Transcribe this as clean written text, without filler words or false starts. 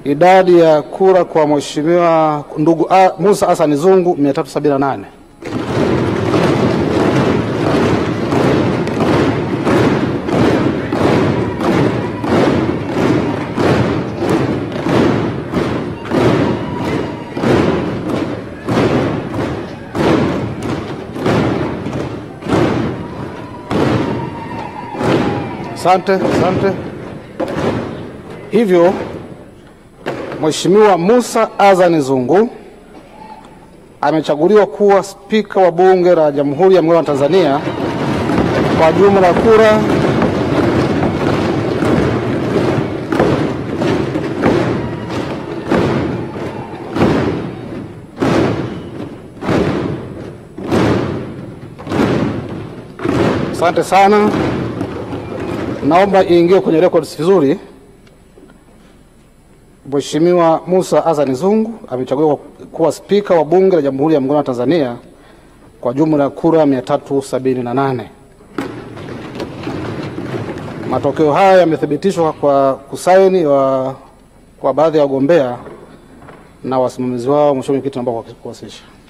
Idadi ya kura kwa Mheshimiwa ndugu Musa Hassan Zungu 378. Asante. Hivyo Mheshimiwa Musa Hassan Zungu amechaguliwa kuwa spika wa Bunge la Jamhuri ya Muungano wa Tanzania kwa jumla ya kura Asante sana. Naomba iingie kwenye records vizuri. Mheshimiwa Musa Hassan Zungu amechaguliwa kuwa spika wa Bunge la Jamhuri ya Muungano wa Tanzania kwa jumla ya kura 378. Matokeo haya yamethibitishwa kwa kusaini kwa baadhi ya wagombea na wasimamizi wao. Mheshimiwa Mwenyekiti, naomba kuwasilisha.